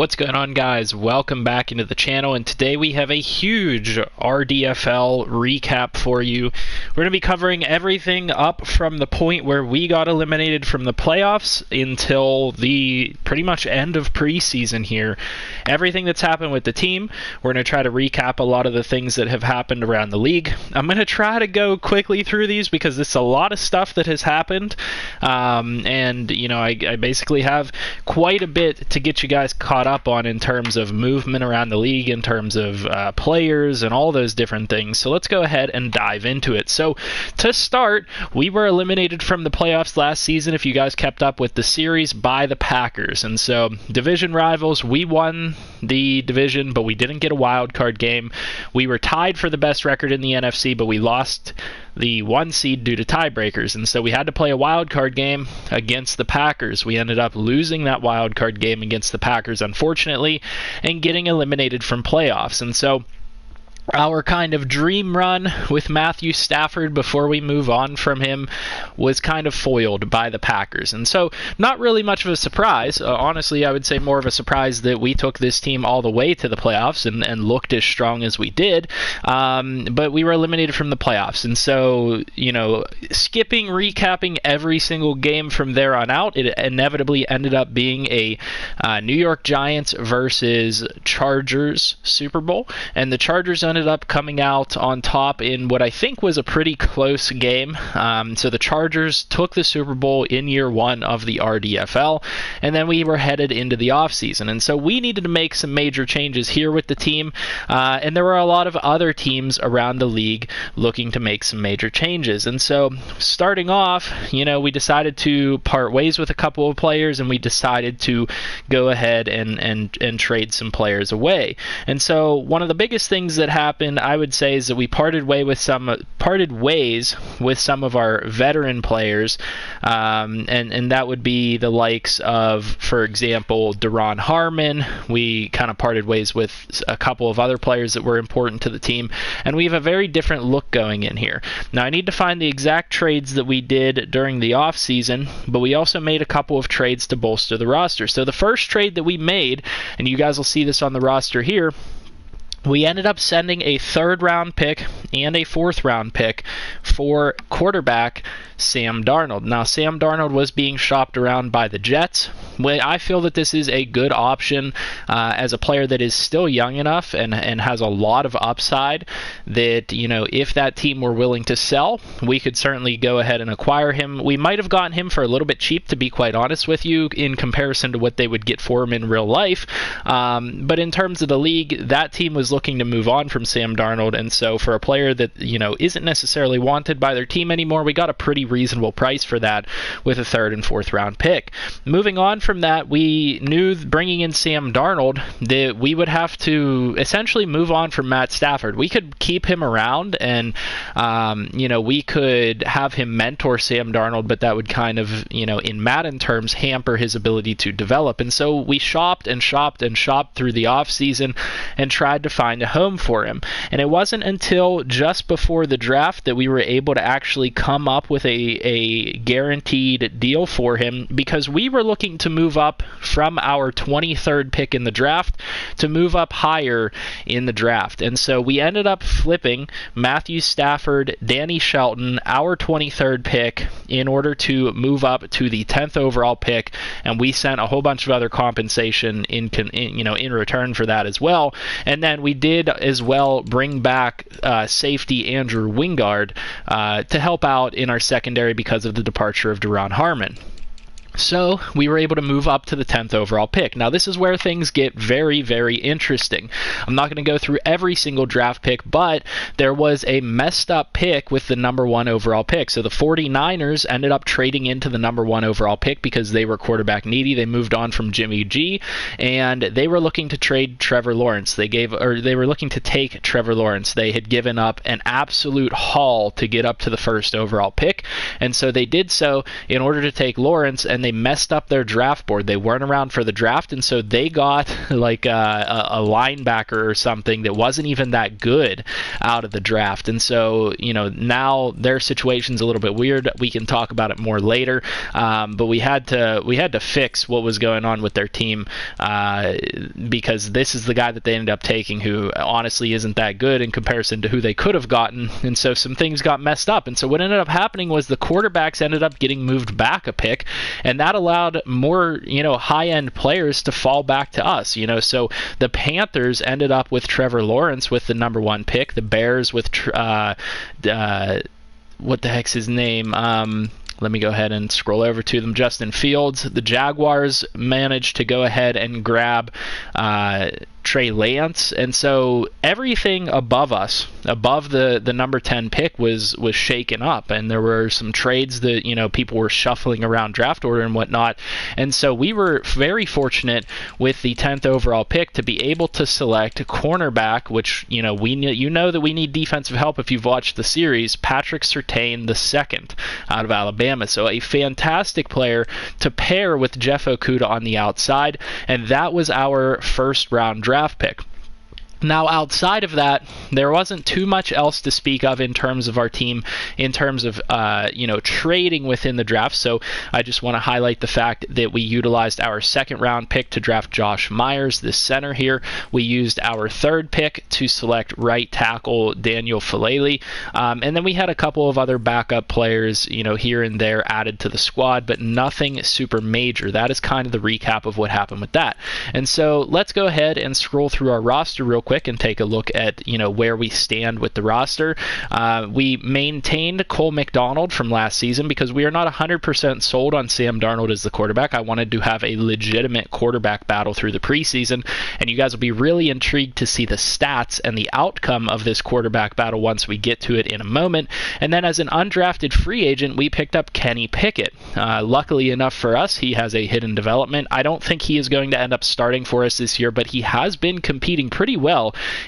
What's going on, guys? Welcome back into the channel, and today we have a huge RDFL recap for you. We're going to be covering everything up from the point where we got eliminated from the playoffs until the pretty much end of preseason here. Everything that's happened with the team. We're going to try to recap a lot of the things that have happened around the league. I'm going to try to go quickly through these because it's a lot of stuff that has happened, and you know, I basically have quite a bit to get you guys caught up on in terms of movement around the league, in terms of players and all those different things. So let's go ahead and dive into it. So to start, we were eliminated from the playoffs last season, if you guys kept up with the series, by the Packers. And so division rivals, we won the division, but we didn't get a wild card game. We were tied for the best record in the NFC, but we lost the 1 seed due to tiebreakers, and so we had to play a wild card game against the Packers. We ended up losing that wild card game against the Packers, unfortunately, and getting eliminated from playoffs. And so our kind of dream run with Matthew Stafford before we move on from him was kind of foiled by the Packers. And so not really much of a surprise. Honestly, I would say more of a surprise that we took this team all the way to the playoffs and looked as strong as we did. But we were eliminated from the playoffs. And so, you know, recapping every single game from there on out, it inevitably ended up being a New York Giants versus Chargers Super Bowl. And the Chargers ended up coming out on top in what I think was a pretty close game. So the Chargers took the Super Bowl in year one of the RDFL, and then we were headed into the offseason. And so we needed to make some major changes here with the team, and there were a lot of other teams around the league looking to make some major changes. And so starting off, you know, we decided to part ways with a couple of players, and we decided to go ahead and trade some players away. And so one of the biggest things that happened, I would say, is that we parted ways with some of our veteran players, and that would be the likes of, for example, Duron Harmon. We kind of parted ways with a couple of other players that were important to the team, and we have a very different look going in here. Now, I need to find the exact trades that we did during the offseason, but we also made a couple of trades to bolster the roster. So the first trade that we made, and you guys will see this on the roster here, we ended up sending a 3rd round pick and a 4th round pick for quarterback Sam Darnold. Now, Sam Darnold was being shopped around by the Jets. I feel that this is a good option as a player that is still young enough and has a lot of upside that, you know, if that team were willing to sell, we could certainly go ahead and acquire him. We might have gotten him for a little bit cheap, to be quite honest with you, in comparison to what they would get for him in real life. But in terms of the league, that team was looking to move on from Sam Darnold, and so for a player that, you know, isn't necessarily wanted by their team anymore, we got a pretty reasonable price for that with a 3rd and 4th round pick. Moving on from that, we knew bringing in Sam Darnold that we would have to essentially move on from Matt Stafford. We could keep him around and, you know, we could have him mentor Sam Darnold, but that would kind of, you know, in Madden terms, hamper his ability to develop. And so we shopped and shopped and shopped through the offseason and tried to find a home for him. And it wasn't until just before the draft that we were able to actually come up with a guaranteed deal for him, because we were looking to move up from our 23rd pick in the draft to move up higher in the draft. And so we ended up flipping Matthew Stafford, Danny Shelton, our 23rd pick, in order to move up to the 10th overall pick, and we sent a whole bunch of other compensation in return for that as well. And then we did as well bring back safety Andrew Wingard to help out in our secondary because of the departure of Duron Harmon. So we were able to move up to the 10th overall pick. Now, this is where things get very, very interesting. I'm not going to go through every single draft pick, but there was a messed up pick with the number 1 overall pick. So the 49ers ended up trading into the number 1 overall pick because they were quarterback needy. They moved on from Jimmy G, and they were looking to trade Trevor Lawrence. They were looking to take Trevor Lawrence. They had given up an absolute haul to get up to the 1st overall pick, and so they did so in order to take Lawrence, and they they messed up their draft board. They weren't around for the draft, and so they got like a linebacker or something that wasn't even that good out of the draft. And so, now their situation's a little bit weird. We can talk about it more later, but we had to fix what was going on with their team, because this is the guy that they ended up taking, who honestly isn't that good in comparison to who they could have gotten. And so some things got messed up. And so what ended up happening was the quarterbacks ended up getting moved back a pick, and that allowed more high-end players to fall back to us. So the Panthers ended up with Trevor Lawrence with the number 1 pick, the Bears with what the heck's his name? Let me go ahead and scroll over to them. Justin Fields. The Jaguars managed to go ahead and grab Trey Lance, and so everything above us, above the number 10 pick, was shaken up, and there were some trades that people were shuffling around draft order and whatnot. And so we were very fortunate with the 10th overall pick to be able to select cornerback, which we that we need defensive help if you've watched the series. Patrick Surtain II out of Alabama, so a fantastic player to pair with Jeff Okudah on the outside, and that was our first round draft pick. Now, outside of that, there wasn't too much else to speak of in terms of our team, in terms of, trading within the draft. So I just want to highlight the fact that we utilized our 2nd round pick to draft Josh Myers, this center here. We used our 3rd pick to select right tackle Daniel Falele. And then we had a couple of other backup players, here and there added to the squad, but nothing super major. That is kind of the recap of what happened with that. And so let's go ahead and scroll through our roster real quick and take a look at where we stand with the roster. We maintained Cole McDonald from last season because we are not 100% sold on Sam Darnold as the quarterback. I wanted to have a legitimate quarterback battle through the preseason, and you guys will be really intrigued to see the stats and the outcome of this quarterback battle once we get to it in a moment. And then as an undrafted free agent, we picked up Kenny Pickett. Luckily enough for us, he has a hidden development. I don't think he is going to end up starting for us this year, but he has been competing pretty well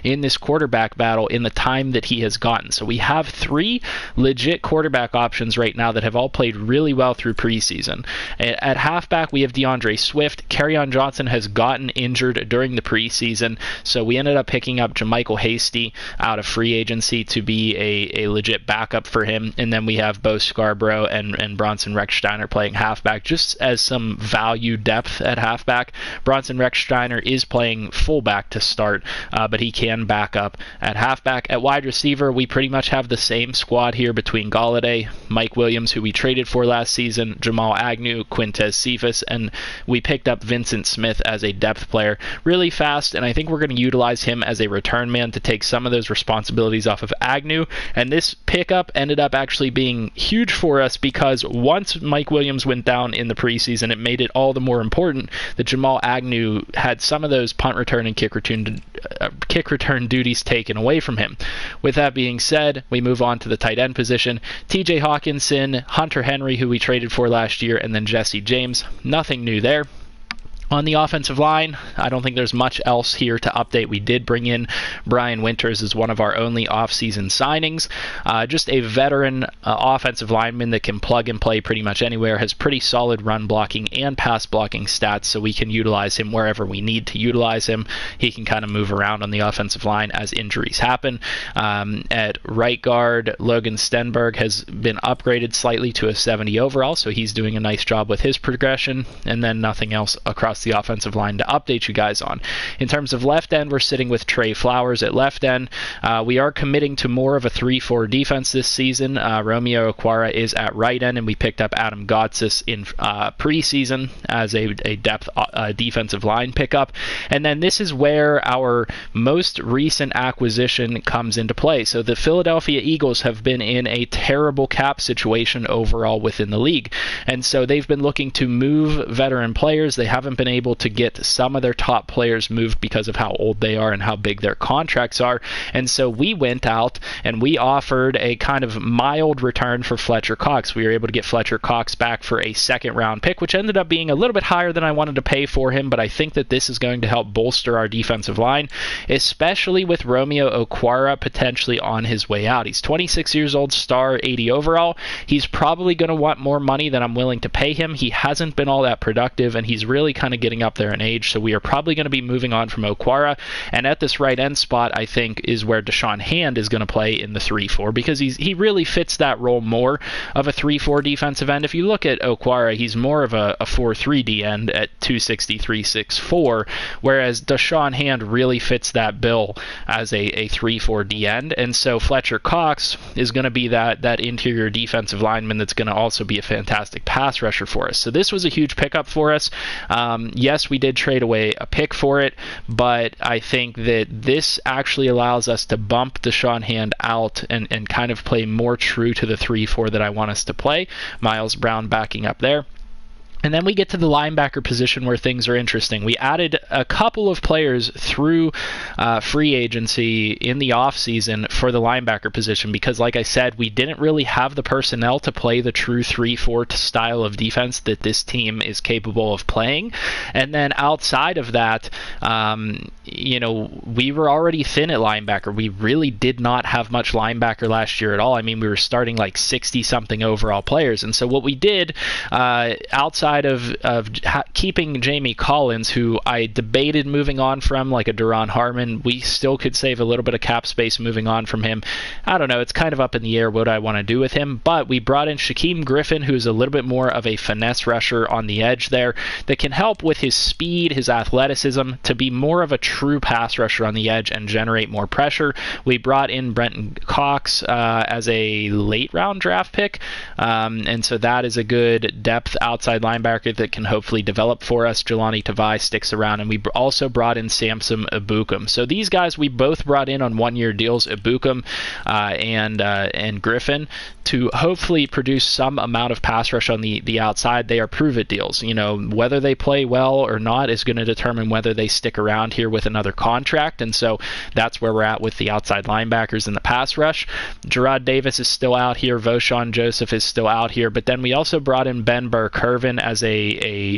in this quarterback battle in the time that he has gotten. So we have 3 legit quarterback options right now that have all played really well through preseason. At halfback, we have DeAndre Swift. Kerryon Johnson has gotten injured during the preseason, so we ended up picking up JaMycal Hasty out of free agency to be a legit backup for him. And then we have Bo Scarborough and Bronson Rechsteiner playing halfback, just as some value depth at halfback. Bronson Rechsteiner is playing fullback to start, but he can back up at halfback. At wide receiver, we pretty much have the same squad here between Golladay, Mike Williams, who we traded for last season, Jamal Agnew, Quintez Cephas, and we picked up Vincent Smith as a depth player really fast, and I think we're going to utilize him as a return man to take some of those responsibilities off of Agnew. And this pickup ended up actually being huge for us because once Mike Williams went down in the preseason, it made it all the more important that Jamal Agnew had some of those punt return and kick return duties taken away from him. With that being said, we move on to the tight end position. TJ Hawkinson, Hunter Henry, who we traded for last year, and then Jesse James. Nothing new there. On the offensive line, I don't think there's much else here to update. We did bring in Brian Winters as one of our only offseason signings. Just a veteran offensive lineman that can plug and play pretty much anywhere, has pretty solid run blocking and pass blocking stats, so we can utilize him wherever we need to utilize him. He can kind of move around on the offensive line as injuries happen. At right guard, Logan Stenberg has been upgraded slightly to a 70 overall, so he's doing a nice job with his progression, and then nothing else across the offensive line to update you guys on. In terms of left end, we're sitting with Trey Flowers at left end. We are committing to more of a 3-4 defense this season. Romeo Okwara is at right end, and we picked up Adam Gotsis in preseason as a depth defensive line pickup. And then this is where our most recent acquisition comes into play. So the Philadelphia Eagles have been in a terrible cap situation overall within the league, and so they've been looking to move veteran players. They haven't been been able to get some of their top players moved because of how old they are and how big their contracts are. And so we went out and we offered a kind of mild return for Fletcher Cox. We were able to get Fletcher Cox back for a second-round pick, which ended up being a little bit higher than I wanted to pay for him, but I think that this is going to help bolster our defensive line, especially with Romeo Okwara potentially on his way out. He's 26 years old, star, 80 overall. He's probably going to want more money than I'm willing to pay him. He hasn't been all that productive, and he's really kind of getting up there in age, so we are probably going to be moving on from Okwara. And at this right end spot, I think, is where Deshaun Hand is going to play in the 3-4, because he really fits that role more of a 3-4 defensive end. If you look at Okwara, he's more of a 4-3 D end at 263, 6'4", whereas Deshaun Hand really fits that bill as a 3-4 D end. And so Fletcher Cox is going to be that interior defensive lineman that's going to also be a fantastic pass rusher for us. So this was a huge pickup for us. Yes, we did trade away a pick for it, but I think that this actually allows us to bump Deshaun Hand out and kind of play more true to the 3-4 that I want us to play. Miles Brown backing up there. And then we get to the linebacker position where things are interesting. We added a couple of players through free agency in the offseason for the linebacker position because, like I said, we didn't really have the personnel to play the true 3-4 style of defense that this team is capable of playing. And then outside of that, we were already thin at linebacker. We really did not have much linebacker last year at all. I mean, we were starting like 60-something overall players. And so what we did outside of keeping Jamie Collins, who I debated moving on from, like a Duron Harmon, we still could save a little bit of cap space moving on from him. I don't know. It's kind of up in the air what I want to do with him. But we brought in Shaquem Griffin, who's a little bit more of a finesse rusher on the edge there that can help with his speed, his athleticism, to be more of a true pass rusher on the edge and generate more pressure. We brought in Brenton Cox as a late round draft pick. And so that is a good depth outside linebacker that can hopefully develop for us. Jelani Tavai sticks around, and we also brought in Samson Ebukam. So these guys we both brought in on one-year deals, Ebukam and Griffin, to hopefully produce some amount of pass rush on the outside. They are prove-it deals. Whether they play well or not is going to determine whether they stick around here with another contract, and so that's where we're at with the outside linebackers in the pass rush. Gerard Davis is still out here. Voshawn Joseph is still out here, but then we also brought in Ben Burr-Kirvin as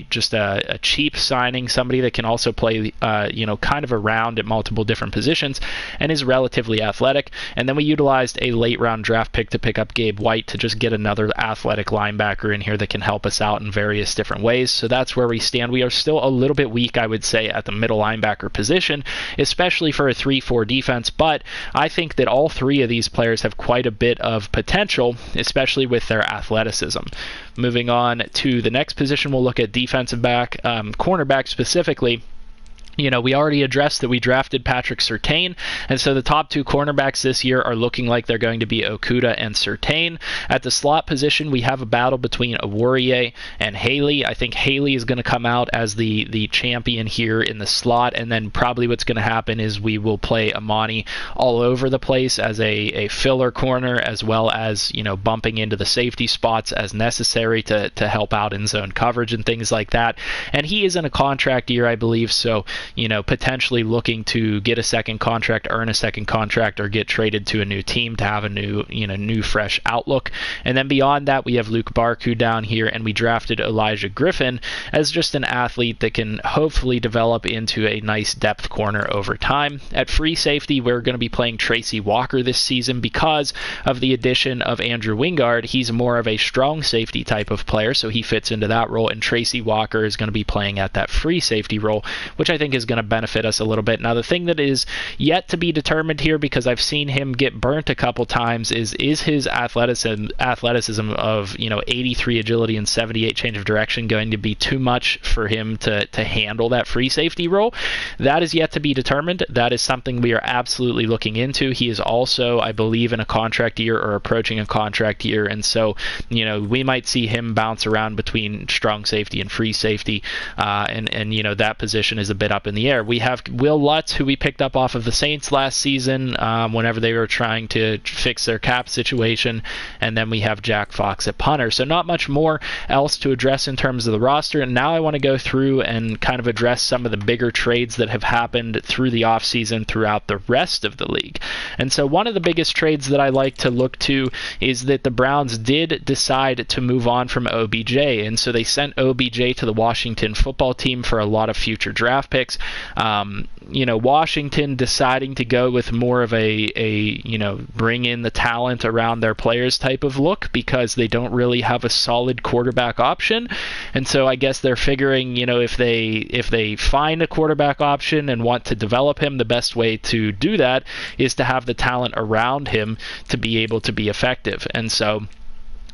just a cheap signing, somebody that can also play kind of around at multiple different positions and is relatively athletic. And then we utilized a late round draft pick to pick up Gabe White to just get another athletic linebacker in here that can help us out in various different ways. So that's where we stand. We are still a little bit weak, I would say, at the middle linebacker position, especially for a 3-4 defense, but I think that all three of these players have quite a bit of potential, especially with their athleticism. Moving on to the next position, we'll look at defensive back, cornerback specifically. We already addressed that we drafted Patrick Surtain, and so the top two cornerbacks this year are looking like they're going to be Okudah and Surtain. At the slot position, we have a battle between Awurie and Haley. I think Haley is going to come out as the champion here in the slot, and then probably what's going to happen is we will play Amani all over the place as a filler corner, as well as bumping into the safety spots as necessary to help out in zone coverage and things like that. And he is in a contract year, I believe, so potentially looking to get a second contract, earn a second contract, or get traded to a new team to have a new fresh outlook. And then beyond that, we have Luke Barku down here, and we drafted Elijah Griffin as just an athlete that can hopefully develop into a nice depth corner over time. At free safety, we're going to be playing Tracy Walker this season because of the addition of Andrew Wingard. He's more of a strong safety type of player, so he fits into that role, and Tracy Walker is going to be playing at that free safety role, which I think is going to benefit us a little bit. Now, the thing that is yet to be determined here, because I've seen him get burnt a couple times, is his athleticism of 83 agility and 78 change of direction going to be too much for him to handle that free safety role? That is yet to be determined. That is something we are absolutely looking into. He is also, I believe, in a contract year or approaching a contract year, and so we might see him bounce around between strong safety and free safety, and that position is a bit up up in the air. We have Will Lutz, who we picked up off of the Saints last season whenever they were trying to fix their cap situation, and then we have Jack Fox at punter. So not much more else to address in terms of the roster, and now I want to go through and kind of address some of the bigger trades that have happened through the offseason throughout the rest of the league. And so one of the biggest trades that I like to look to is that the Browns did decide to move on from OBJ, and so they sent OBJ to the Washington football team for a lot of future draft picks. Washington deciding to go with more of a bring in the talent around their players type of look, because they don't really have a solid quarterback option. And so I guess they're figuring, if they find a quarterback option and want to develop him, the best way to do that is to have the talent around him to be able to be effective. And so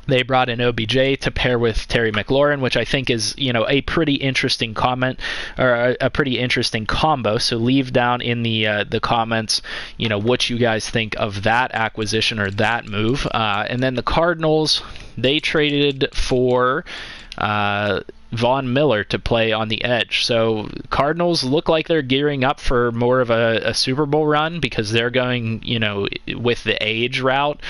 they brought in OBJ to pair with Terry McLaurin, which I think is, a pretty interesting comment, or a pretty interesting combo. So leave down in the comments, what you guys think of that acquisition or that move. And then the Cardinals, they traded for Von Miller to play on the edge. So Cardinals look like they're gearing up for more of a Super Bowl run, because they're going, with the age route,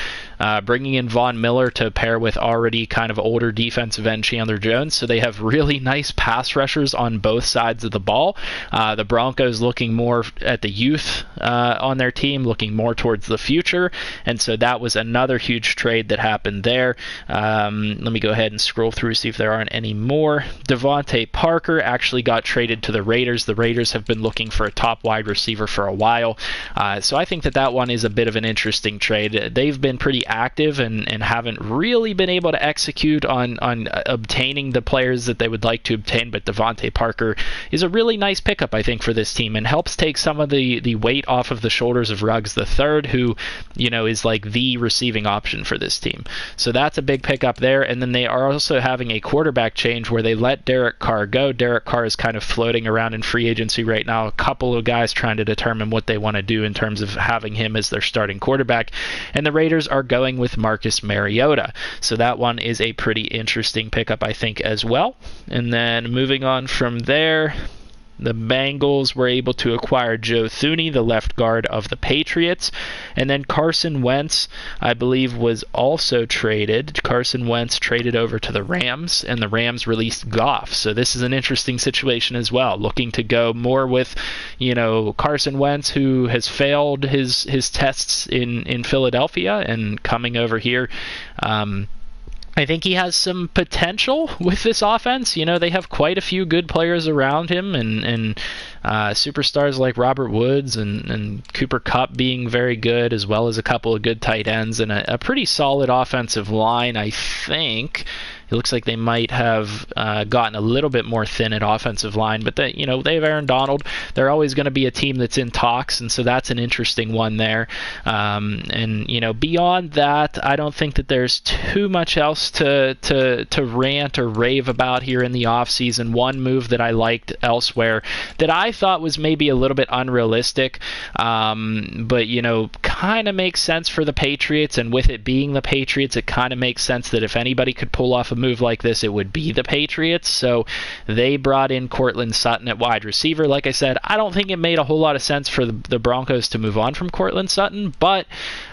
bringing in Von Miller to pair with already kind of older defensive end Chandler Jones. So they have really nice pass rushers on both sides of the ball. The Broncos looking more at the youth on their team, looking more towards the future. And so that was another huge trade that happened there. Let me go ahead and scroll through, see if there aren't any more. Devontae Parker actually got traded to the Raiders. The Raiders have been looking for a top wide receiver for a while. So I think that one is a bit of an interesting trade. They've been pretty active and haven't really been able to execute on obtaining the players that they would like to obtain, but Devontae Parker is a really nice pickup, I think, for this team, and helps take some of the weight off of the shoulders of Ruggs III, who, is like the receiving option for this team. So that's a big pickup there. And then they are also having a quarterback change where they let Derek Carr go. Derek Carr is kind of floating around in free agency right now. A couple of guys trying to determine what they want to do in terms of having him as their starting quarterback. And the Raiders are going with Marcus Mariota. So that one is a pretty interesting pickup, I think, as well. And then moving on from there, the Bengals were able to acquire Joe Thuney, the left guard of the Patriots. And then Carson Wentz, I believe, was also traded. Carson Wentz traded over to the Rams, and the Rams released Goff. So this is an interesting situation as well, looking to go more with, Carson Wentz, who has failed his tests in Philadelphia, and coming over here. I think he has some potential with this offense. They have quite a few good players around him, and superstars like Robert Woods and Cooper Kupp being very good, as well as a couple of good tight ends, and a pretty solid offensive line, I think. It looks like they might have gotten a little bit more thin at offensive line, but they have Aaron Donald. They're always going to be a team that's in talks, and so that's an interesting one there. And beyond that, I don't think that there's too much else to rant or rave about here in the offseason. One move that I liked elsewhere that I thought was maybe a little bit unrealistic, but kind of makes sense for the Patriots, and with it being the Patriots, it kind of makes sense that if anybody could pull off a move like this, it would be the Patriots. So they brought in Courtland Sutton at wide receiver. Like I said, I don't think it made a whole lot of sense for the Broncos to move on from Courtland Sutton, but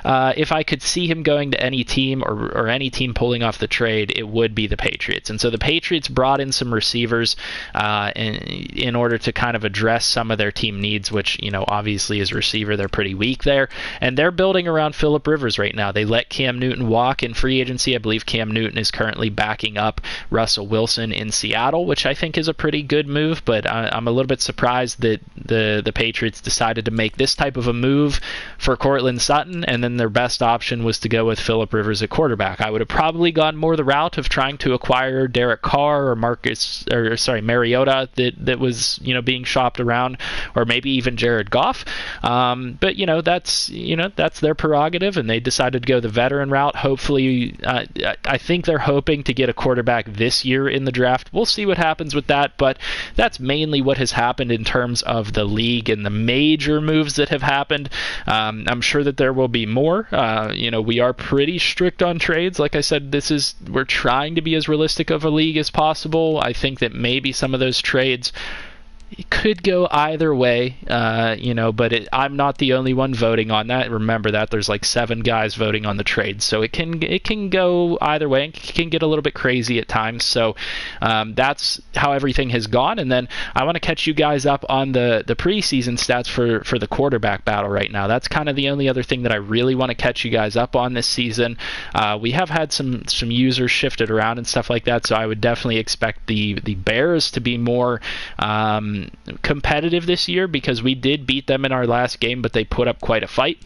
if I could see him going to any team or any team pulling off the trade, it would be the Patriots. And so the Patriots brought in some receivers in order to kind of address some of their team needs, which, obviously as receiver, they're pretty weak there. And they're building around Phillip Rivers right now. They let Cam Newton walk in free agency. I believe Cam Newton is currently backing up Russell Wilson in Seattle, which I think is a pretty good move, but I'm a little bit surprised that the Patriots decided to make this type of a move for Courtland Sutton, and then their best option was to go with Phillip Rivers at quarterback. I would have probably gone more the route of trying to acquire Derek Carr or Mariota that was being shopped around, or maybe even Jared Goff. But that's their prerogative, and they decided to go the veteran route. Hopefully, I think they're hoping to get a quarterback this year in the draft. We'll see what happens with that, but that's mainly what has happened in terms of the league and the major moves that have happened. I'm sure that there will be more. We are pretty strict on trades. Like I said, we're trying to be as realistic of a league as possible. I think that maybe some of those trades It could go either way, but I'm not the only one voting on that. Remember that there's like 7 guys voting on the trade, so it can go either way. It can get a little bit crazy at times. So that's how everything has gone. And then I want to catch you guys up on the preseason stats for the quarterback battle right now. That's kind of the only other thing that I really want to catch you guys up on this season. We have had some users shifted around and stuff like that, so I would definitely expect the Bears to be more competitive this year, because we did beat them in our last game, but they put up quite a fight.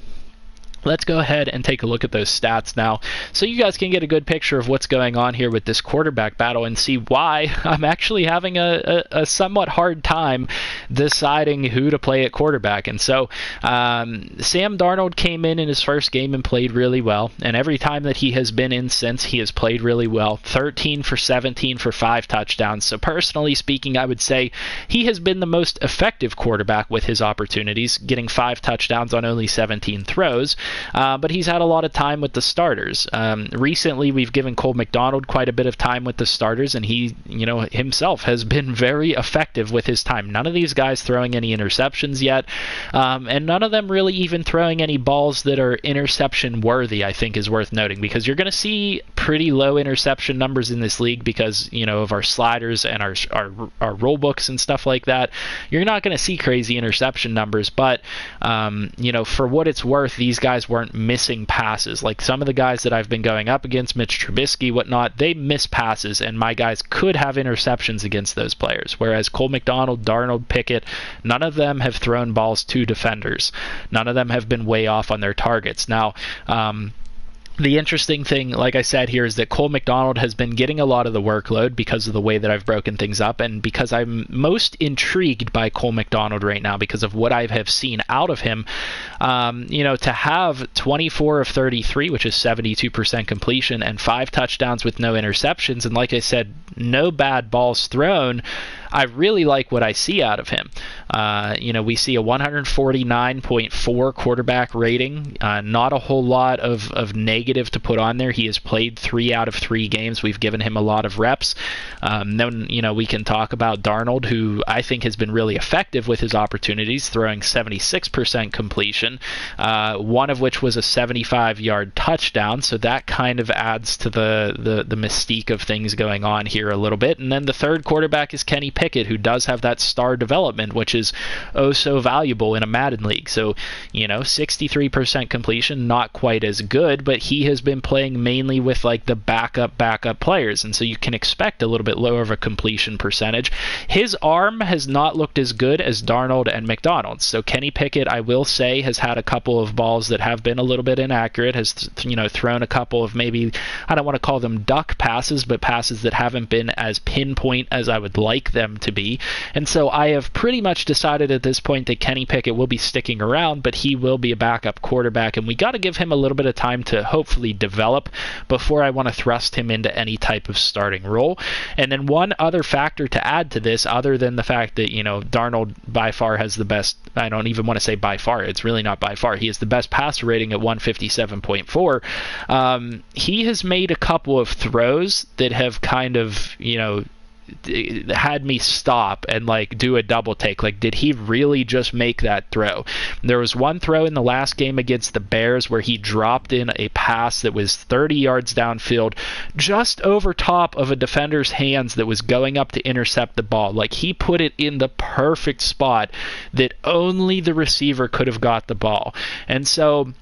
Let's go ahead and take a look at those stats now, so you guys can get a good picture of what's going on here with this quarterback battle and see why I'm actually having a somewhat hard time deciding who to play at quarterback. And so Sam Darnold came in his first game and played really well, and every time that he has been in since, he has played really well. 13 for 17 for 5 touchdowns. So personally speaking, I would say he has been the most effective quarterback with his opportunities, getting 5 touchdowns on only 17 throws. But he's had a lot of time with the starters. Recently, we've given Cole McDonald quite a bit of time with the starters, and he, himself has been very effective with his time. None of these guys throwing any interceptions yet, and none of them really even throwing any balls that are interception worthy, I think is worth noting, because you're going to see pretty low interception numbers in this league because, of our sliders and our rule books and stuff like that. You're not going to see crazy interception numbers, but, for what it's worth, these guys weren't missing passes. Like some of the guys that I've been going up against, Mitch Trubisky, whatnot, they miss passes, and my guys could have interceptions against those players. Whereas Cole McDonald, Darnold, Pickett, none of them have thrown balls to defenders. None of them have been way off on their targets. Now, the interesting thing, like I said here, is that Cole McDonald has been getting a lot of the workload because of the way that I've broken things up, and because I'm most intrigued by Cole McDonald right now because of what I have seen out of him. To have 24 of 33, which is 72% completion, and 5 touchdowns with no interceptions, and like I said, no bad balls thrown, I really like what I see out of him. We see a 149.4 quarterback rating. Not a whole lot of negative to put on there. He has played 3 out of 3 games. We've given him a lot of reps. Then, we can talk about Darnold, who I think has been really effective with his opportunities, throwing 76% completion, one of which was a 75-yard touchdown. So that kind of adds to the mystique of things going on here a little bit. And then the third quarterback is Kenny Pickett, who does have that star development, which is oh so valuable in a Madden league. So, 63% completion, not quite as good, but he has been playing mainly with like the backup players, and so you can expect a little bit lower of a completion percentage. His arm has not looked as good as Darnold and McDonald. So Kenny Pickett, I will say, has had a couple of balls that have been a little bit inaccurate, has thrown a couple of, maybe, I don't want to call them duck passes, but passes that haven't been as pinpoint as I would like them to be. And so I have pretty much decided at this point that Kenny Pickett will be sticking around, but he will be a backup quarterback, and we got to give him a little bit of time to hopefully develop before I want to thrust him into any type of starting role. And then one other factor to add to this, other than the fact that, Darnold by far has the best, I don't even want to say by far, it's really not by far, he has the best passer rating at 157.4. He has made a couple of throws that have kind of, had me stop and like do a double take. Like, did he really just make that throw? There was one throw in the last game against the Bears where he dropped in a pass that was 30 yards downfield, just over top of a defender's hands that was going up to intercept the ball. Like, he put it in the perfect spot that only the receiver could have got the ball. And so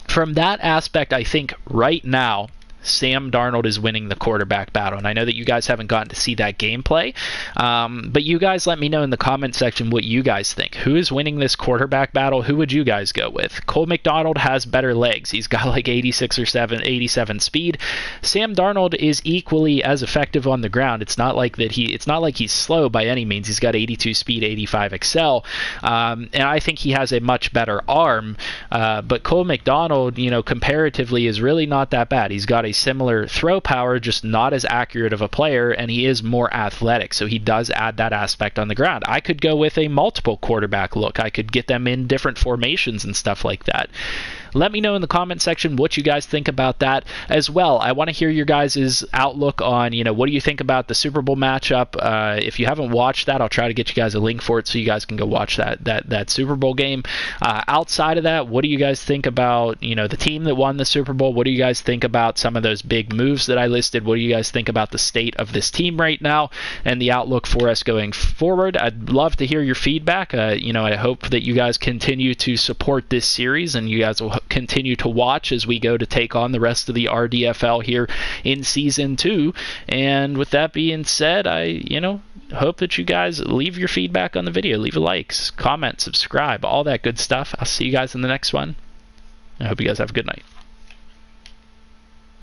from that aspect, I think right now Sam Darnold is winning the quarterback battle. And I know that you guys haven't gotten to see that gameplay, but you guys let me know in the comment section what you guys think. Who is winning this quarterback battle? Who would you guys go with? Cole McDonald has better legs. He's got like 87 speed. Sam Darnold is equally as effective on the ground. It's not like he's slow by any means. He's got 82 speed, 85 excel, and I think he has a much better arm. But Cole McDonald, comparatively is really not that bad. He's got a similar throw power, just not as accurate of a player, and he is more athletic, so he does add that aspect on the ground. I could go with a multiple quarterback look. I could get them in different formations and stuff like that. Let me know in the comment section what you guys think about that as well. I want to hear your guys' outlook on, what do you think about the Super Bowl matchup? If you haven't watched that, I'll try to get you guys a link for it so you guys can go watch that Super Bowl game. Outside of that, what do you guys think about, the team that won the Super Bowl? What do you guys think about some of those big moves that I listed? What do you guys think about the state of this team right now and the outlook for us going forward? I'd love to hear your feedback. I hope that you guys continue to support this series and you guys will continue to watch as we go to take on the rest of the RDFL here in Season 2. And with that being said, I hope that you guys leave your feedback on the video. Leave a like, comment, subscribe, all that good stuff. I'll see you guys in the next one. I hope you guys have a good night.